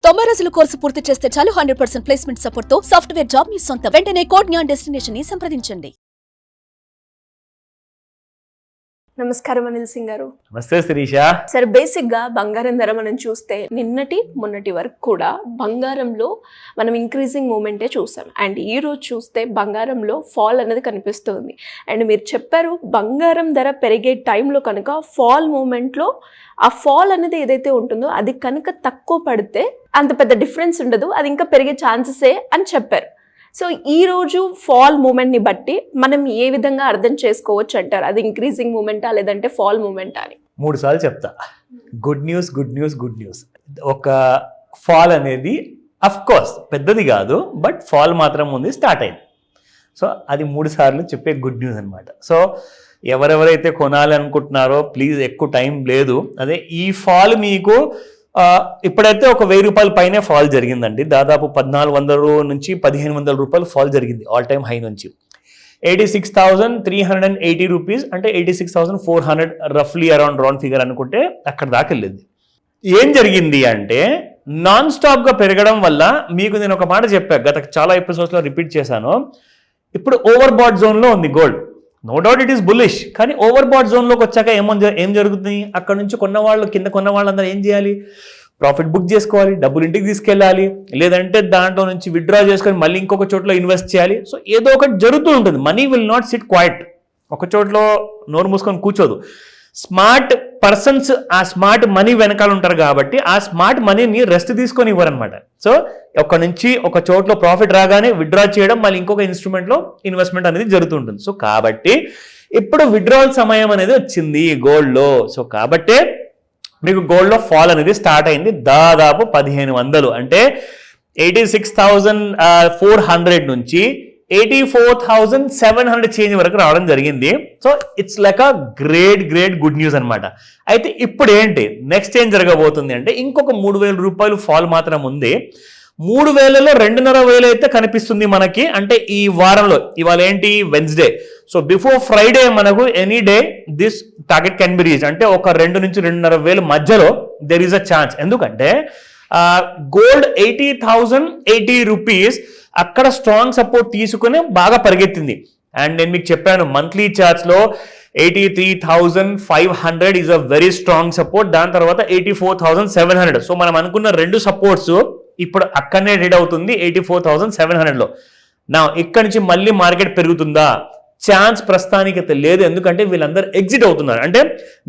90 రోజుల కోర్సు పూర్తి చేస్తే చాలు 100% ప్లేస్మెంట్ సపోర్ట్ తో సాఫ్ట్వేర్ జాబ్ మీ సొంతం. వెంటనే కోడ్ జ్ఞాన్ డెస్టినేషన్ ని సంప్రదించండి. నమస్కారం అనిల్ సింగ్ గారు. నమస్తే శిరీష. సరే, బేసిక్ గా బంగారం ధర మనం చూస్తే మొన్నటి వరకు కూడా బంగారంలో మనం ఇంక్రీజింగ్ మూమెంటే చూసాం. అండ్ ఈ రోజు చూస్తే బంగారంలో ఫాల్ అనేది కనిపిస్తుంది. అండ్ మీరు చెప్పారు బంగారం ధర పెరిగే టైంలో కనుక ఫాల్ మూమెంట్లో ఆ ఫాల్ అనేది ఏదైతే ఉంటుందో అది కనుక తక్కువ పడితే అంత పెద్ద డిఫరెన్స్ ఉండదు, అది ఇంకా పెరిగే ఛాన్సెసే అని చెప్పారు. సో ఈ రోజు ఫాల్ మూమెంట్ని బట్టి మనం ఏ విధంగా అర్థం చేసుకోవచ్చు అంటారు? అది ఇంక్రీజింగ్ మూమెంటా లేదంటే ఫాల్ మూమెంటా అని 3 సార్లు చెప్తా. Good news, good news, good news. ఒక ఫాల్ అనేది అఫ్ కోర్స్ పెద్దది కాదు, బట్ ఫాల్ మాత్రం ఉంది, స్టార్ట్ అయింది. సో అది 3 సార్లు చెప్పే గుడ్ న్యూస్ అనమాట. సో ఎవరెవరైతే కొనాలి అనుకుంటున్నారో ప్లీజ్, ఎక్కువ టైం లేదు. అదే ఈ ఫాల్ మీకు ఇప్పుడైతే ఒక 1000 రూపాయల పైనే ఫాల్ జరిగిందండి. దాదాపు 1400 నుంచి 1500 రూపాయలు ఫాల్ జరిగింది ఆల్ టైమ్ హై నుంచి. 86,380 రూపీస్ అంటే 86,400 రఫ్లీ అరౌండ్ రౌండ్ ఫిగర్ అనుకుంటే అక్కడ దాకా వెళ్ళింది. ఏం జరిగింది అంటే నాన్ స్టాప్గా పెరగడం వల్ల మీకు నేను ఒక మాట చెప్పాను, గత చాలా ఎపిసోడ్స్లో రిపీట్ చేశాను. ఇప్పుడు ఓవర్ బాట్ జోన్లో ఉంది gold. No doubt it is bullish, కానీ ఓవర్ బాట్ జోన్లోకి వచ్చాక ఏం జరుగుతుంది? అక్కడ నుంచి కింద కొన్న వాళ్ళందరూ ఏం చేయాలి? ప్రాఫిట్ బుక్ చేసుకోవాలి, డబ్బులు ఇంటికి తీసుకెళ్ళాలి, లేదంటే దాంట్లో నుంచి విత్డ్రా చేసుకొని మళ్ళీ ఇంకొక చోట్ల ఇన్వెస్ట్ చేయాలి. సో ఏదో ఒకటి జరుగుతూ ఉంటుంది. Money will not sit quiet, ఒక చోట్లో నోరు మూసుకొని కూర్చోదు. స్మార్ట్ పర్సన్స్ ఆ స్మార్ట్ మనీ వెనకాల ఉంటారు కాబట్టి ఆ స్మార్ట్ మనీని రెస్ట్ తీసుకొని ఇవ్వరనమాట. సో ఒక నుంచి ఒక చోట్లో ప్రాఫిట్ రాగానే విత్డ్రా చేయడం, మళ్ళీ ఇంకొక ఇన్స్ట్రుమెంట్లో ఇన్వెస్ట్మెంట్ అనేది జరుగుతుంటుంది. సో కాబట్టి ఇప్పుడు విత్డ్రావల్ సమయం అనేది వచ్చింది గోల్డ్లో. సో కాబట్టే మీకు గోల్డ్లో ఫాల్ అనేది స్టార్ట్ అయింది. దాదాపు 1500 అంటే 86,400 నుంచి 84,700 చేంజ్ వరకు రావడం జరిగింది. So it's like a great good news అనమాట. అయితే ఇప్పుడు ఏంటి నెక్స్ట్ ఏం జరగబోతుంది అంటే ఇంకొక 3,000 రూపాయలు ఫాల్ మాత్రం ఉంది. 3,000లో 2,500 అయితే కనిపిస్తుంది మనకి. అంటే ఈ వారంలో, ఇవాళ ఏంటి వెన్స్డే, సో బిఫోర్ ఫ్రైడే మనకు any day this target can be reach. అంటే ఒక 2 నుంచి 2,500 మధ్యలో దెర్ ఈస్ అ ఛాన్స్. ఎందుకంటే గోల్డ్ 80,080 రూపీస్ అక్కడ స్ట్రాంగ్ సపోర్ట్ తీసుకుని బాగా పరిగెత్తింది. అండ్ నేను మీకు చెప్పాను మంత్లీ చార్ట్స్లో 83,500 is a very strong support. దాని తర్వాత 84,700. సో మనం అనుకున్న 2 సపోర్ట్స్ ఇప్పుడు అక్కడనే రీడ్ అవుతుంది 84,700లో. నా ఇక్కడ నుంచి మళ్ళీ మార్కెట్ పెరుగుతుందా? ఛాన్స్ ప్రస్తుతానికి అయితే లేదు, ఎందుకంటే వీళ్ళందరూ ఎగ్జిట్ అవుతున్నారు. అంటే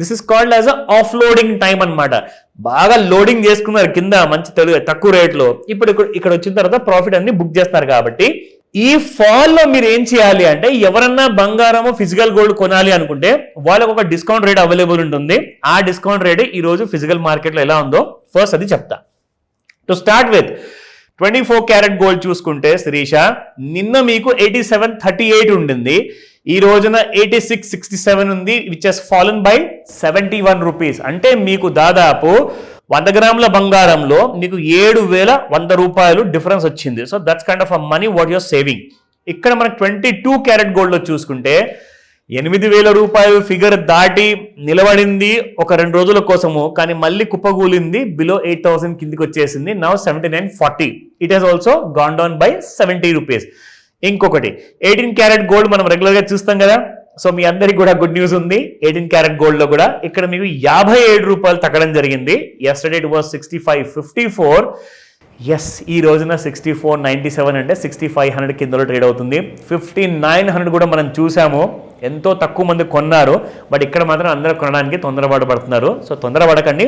this is called as a of loading time అనమాట. బాగా లోడింగ్ చేసుకున్నారు కింద మంచి తక్కువ రేట్లో. ఇప్పుడు ఇక్కడ వచ్చిన తర్వాత ప్రాఫిట్ అన్ని బుక్ చేస్తారు. కాబట్టి ఈ ఫాల్లో మీరు ఏం చేయాలి అంటే ఎవరన్నా బంగారము ఫిజికల్ గోల్డ్ కొనాలి అనుకుంటే వాళ్ళకు ఒక డిస్కౌంట్ రేట్ అవైలబుల్ ఉంటుంది. ఆ డిస్కౌంట్ రేట్ ఈ రోజు ఫిజికల్ మార్కెట్లో ఎలా ఉందో ఫస్ట్ అది చెప్తా. To start with 24 carat gold చూసుకుంటే శిరీష, నిన్న మీకు 87.38 ఉండింది, ఈ రోజున 86.67 ఉంది, which has fallen by 71 rupees. అంటే మీకు దాదాపు 100 గ్రాముల బంగారంలో మీకు 7,100 రూపాయలు డిఫరెన్స్ వచ్చింది. So that's kind of a money what your saving. ఇక్కడ మనకు 22 క్యారెట్ గోల్డ్లో చూసుకుంటే 8,000 రూపాయలు ఫిగర్ దాటి నిలబడింది ఒక 2 రోజుల కోసము, కానీ మళ్ళీ కుప్పగూలింది, బిలో 8,000 కిందికి వచ్చేసింది. Now 79.40. It has also gone down by 70 rupees. ఇంకొకటి 18 క్యారెట్ గోల్డ్ మనం రెగ్యులర్గా చూస్తాం కదా. సో మీ అందరికి కూడా గుడ్ న్యూస్ ఉంది. 18 క్యారెట్ గోల్డ్లో కూడా ఇక్కడ మీకు 57 రూపాయలు తగ్గడం జరిగింది. Yesterday it was 65.54. ఎస్, ఈ రోజున 64.97 అంటే 6,500 కిందలో ట్రేడ్ అవుతుంది. 5,900 కూడా మనం చూసాము. ఎంతో తక్కువ మంది కొన్నారు, బట్ ఇక్కడ మాత్రం అందరూ కొనడానికి తొందరపడుతున్నారు. సో తొందరపడకండి.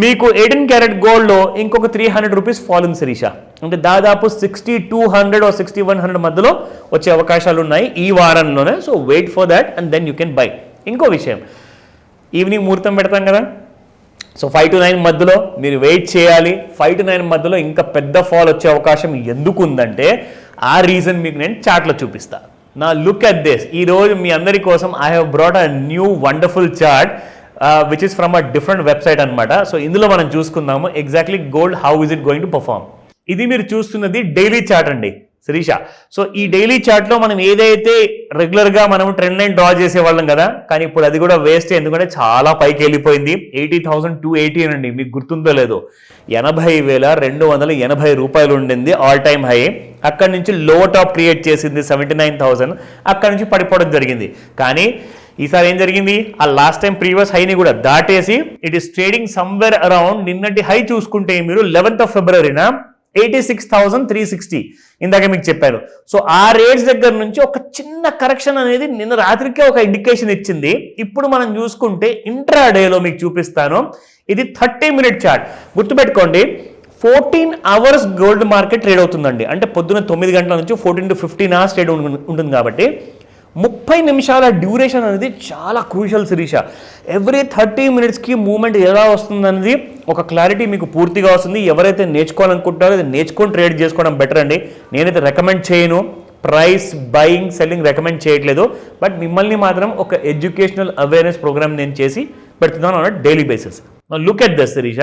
మీకు 18 క్యారెట్ గోల్డ్లో ఇంకొక 300 రూపీస్ ఫాల్ ఉంది శిరీష. అంటే దాదాపు 6,200 or 6,100 మధ్యలో వచ్చే అవకాశాలు ఉన్నాయి ఈ వారంలోనే. So wait for that and then you can buy. ఇంకో విషయం, ఈవినింగ్ ముహూర్తం పెడతాం కదా, సో 5 to 9 మధ్యలో మీరు వెయిట్ చేయాలి. 5 to 9 మధ్యలో ఇంకా పెద్ద ఫాల్ వచ్చే అవకాశం ఎందుకు ఉందంటే ఆ రీజన్ మీకు నేను చార్ట్లో చూపిస్తా. నా లుక్ అట్ దిస్. ఈ రోజు మీ అందరి కోసం I have brought a new wonderful chart which is from a different website అనమాట. సో ఇందులో మనం చూసుకుందాము exactly gold how is it going to perform. ఇది మీరు చూస్తున్నది డైలీ చార్ట్ అండి. శిరీష. సో ఈ డైలీ చార్ట్ లో మనం ఏదైతే రెగ్యులర్ గా మనం ట్రెండ్ లైన్ డ్రా చేసేవాళ్ళం కదా, కానీ ఇప్పుడు అది కూడా వేస్ట్, ఎందుకంటే చాలా పైకి వెళ్ళిపోయింది. 80,280 అండి, మీకు గుర్తుందో లేదో, 80,280 రూపాయలు ఉండింది ఆల్ టైమ్ హై. అక్కడి నుంచి లో టాప్ క్రియేట్ చేసింది 79,000, అక్కడి నుంచి పడిపోవడం జరిగింది. కానీ ఈసారి ఏం జరిగింది, ఆ లాస్ట్ టైం ప్రీవియస్ హైని కూడా దాటేసి it is trading somewhere around, నిన్నటి హై చూసుకుంటే మీరు 11th of February 86,360 ఇందాక మీకు చెప్పాను. సో ఆ రేట్స్ దగ్గర నుంచి ఒక చిన్న కరెక్షన్ అనేది నిన్న రాత్రికే ఒక ఇండికేషన్ ఇచ్చింది. ఇప్పుడు మనం చూసుకుంటే ఇంట్రాడేలో మీకు చూపిస్తాను, ఇది 30-minute చార్ట్. గుర్తుపెట్టుకోండి, 14 hours గోల్డ్ మార్కెట్ ట్రేడ్ అవుతుందండి. అంటే పొద్దున్న 9 గంటల నుంచి 14 to 15 hours ట్రేడ్ ఉంటుంది కాబట్టి 30 నిమిషాల డ్యూరేషన్ అనేది చాలా క్రూషియల్ శిరీష. ఎవ్రీ 30 minutesకి మూమెంట్ ఎలా వస్తుంది అనేది ఒక క్లారిటీ మీకు పూర్తిగా వస్తుంది. ఎవరైతే నేర్చుకోవాలనుకుంటారో అది నేర్చుకొని ట్రేడ్ చేసుకోవడం బెటర్ అండి. నేనైతే రికమెండ్ చేయను, ప్రైస్ బయింగ్ సెల్లింగ్ రికమెండ్ చేయట్లేదు. బట్ మిమ్మల్ని మాత్రం ఒక ఎడ్యుకేషనల్ అవేర్నెస్ ప్రోగ్రామ్ నేను చేసి పెడుతున్నాను on daily basis. Look at this Sirisha,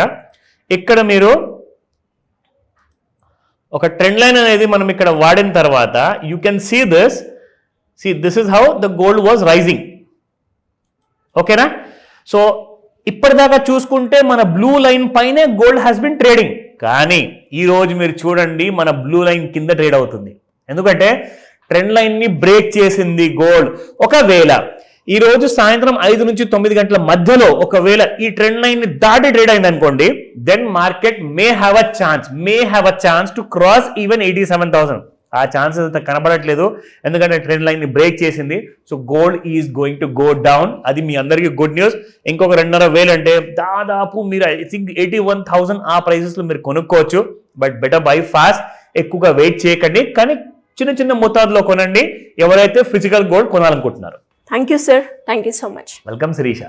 ఇక్కడ మీరు ఒక ట్రెండ్ లైన్ అనేది మనం ఇక్కడ వాడిన తర్వాత you can see this. See, this is how the gold was rising. ఓకేనా? సో ఇప్పటిదాకా చూసుకుంటే మన బ్లూ లైన్ పైనే గోల్డ్ హ్యాస్ బిన్ ట్రేడింగ్. కానీ ఈ రోజు మీరు చూడండి, మన బ్లూ లైన్ కింద ట్రేడ్ అవుతుంది. ఎందుకంటే ట్రెండ్ లైన్ ని బ్రేక్ చేసింది గోల్డ్. ఒకవేళ ఈ రోజు సాయంత్రం 5 నుంచి 9 గంటల మధ్యలో ఒకవేళ ఈ ట్రెండ్ లైన్ ని దాటి ట్రేడ్ అయింది అనుకోండి, then market may have a chance to cross even 87,000. ఆ ఛాన్సెస్ అయితే కనబడట్లేదు, ఎందుకంటే ట్రెండ్ లైన్ ని బ్రేక్ చేసింది. So gold is going to go down. అది మీ అందరికీ గుడ్ న్యూస్. ఇంకొక 2,500 అంటే దాదాపు మీరు ఐ థింక్ 81,000 ఆ ప్రైసెస్ లో మీరు కొనుక్కోవచ్చు. బట్ బెటర్ బై ఫాస్ట్, ఎక్కువగా వెయిట్ చేయకండి, కానీ చిన్న చిన్న మోతాదులో కొనండి ఎవరైతే ఫిజికల్ గోల్డ్ కొనాలనుకుంటున్నారు. Thank you sir, thank you so much. Welcome Sirisha.